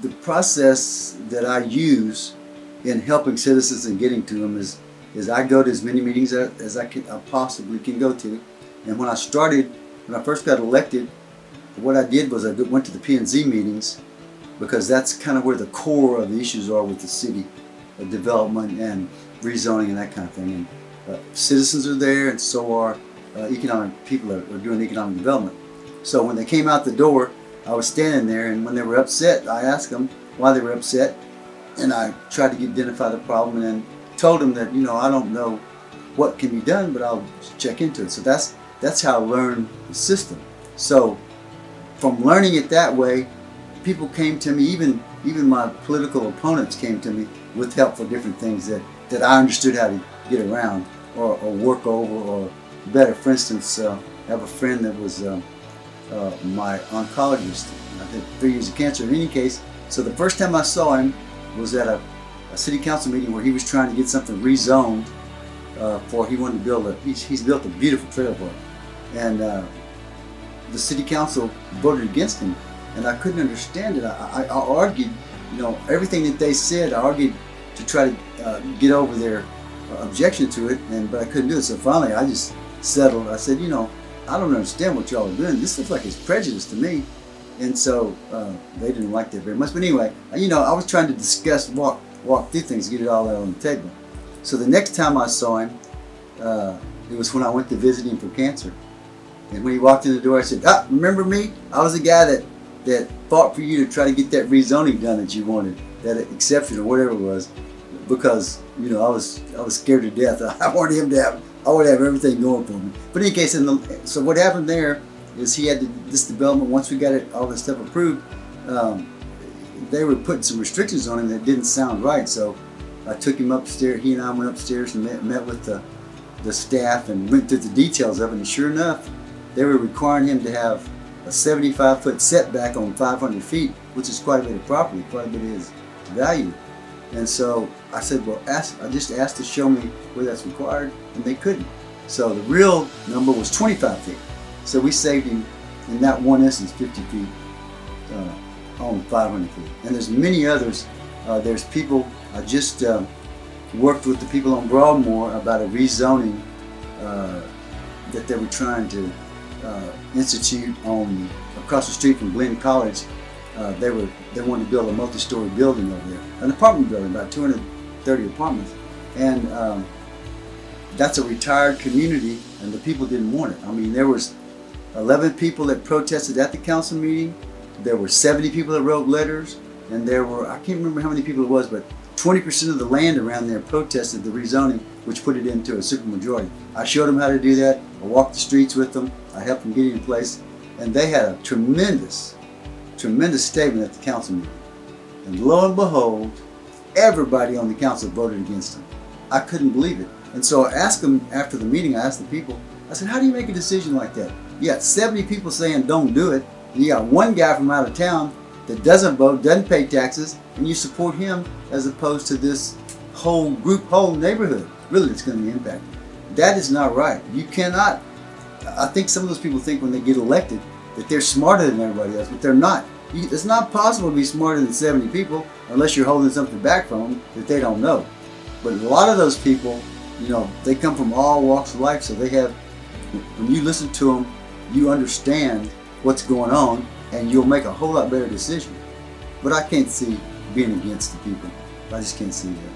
the process that I use in helping citizens and getting to them is I go to as many meetings as I possibly can go to. And when I first got elected, what I did was I went to the P&Z meetings, because that's kind of where the core of the issues are with the city, development and rezoning and that kind of thing. And citizens are there, and so are economic people that are doing economic development. So when they came out the door, I was standing there, and when they were upset, I asked them why they were upset, and I tried to identify the problem, and then told them that, I don't know what can be done, but I'll check into it. So that's how I learned the system. So from learning it that way, people came to me, even my political opponents came to me with help for different things that I understood how to get around or work over, or better. For instance, I have a friend that was my oncologist. I had 3 years of cancer. In any case, so the first time I saw him was at a city council meeting where he was trying to get something rezoned he wanted to build he's built a beautiful trailer park, and the city council voted against him, and I couldn't understand it. I argued, everything that they said. I argued to try to get over their objection to it, but I couldn't do it. So finally, I just settled. I said, I don't understand what y'all are doing. This looks like it's prejudice to me. And so they didn't like that very much. But anyway, I was trying to discuss, walk through things, get it all out on the table. So the next time I saw him, it was when I went to visit him for cancer. And when he walked in the door, I said, remember me? I was the guy that fought for you to try to get that rezoning done that you wanted, that exception or whatever it was, because I was scared to death. I wanted to have everything going for me. But in any case, so what happened there is he had this development. Once we got all this stuff approved, they were putting some restrictions on him that didn't sound right. So I took him upstairs. He and I went upstairs and met with the staff and went through the details of it. And sure enough, they were requiring him to have a 75-foot setback on 500 feet, which is quite a bit of property, quite a bit of his value. And so I said, well, I just asked to show me where that's required, and they couldn't. So the real number was 25 feet. So we saved him, in that one instance, 50 feet on 500 feet. And there's many others. There's people, I just worked with the people on Broadmoor about a rezoning that they were trying to institute across the street from Glenn College. They wanted to build a multi-story building over there, an apartment building, about 230 apartments, and that's a retired community, and the people didn't want it. I mean, there was 11 people that protested at the council meeting. There were 70 people that wrote letters, and there were, I can't remember how many people it was, but 20% of the land around there protested the rezoning, which put it into a supermajority. I showed them how to do that. I walked the streets with them. I helped them get it in place, and they had a tremendous statement at the council meeting. And lo and behold, everybody on the council voted against them. I couldn't believe it. And so I asked them after the meeting, I asked the people, I said, how do you make a decision like that? You got 70 people saying don't do it, and you got one guy from out of town that doesn't vote, doesn't pay taxes, and you support him as opposed to this whole group, whole neighborhood, really, that's going to be impacted. That is not right. You cannot, I think some of those people think when they get elected that they're smarter than everybody else, but they're not. It's not possible to be smarter than 70 people unless you're holding something back from them that they don't know. But a lot of those people, they come from all walks of life, so they have, when you listen to them, you understand what's going on, and you'll make a whole lot better decision. But I can't see being against the people. I just can't see that.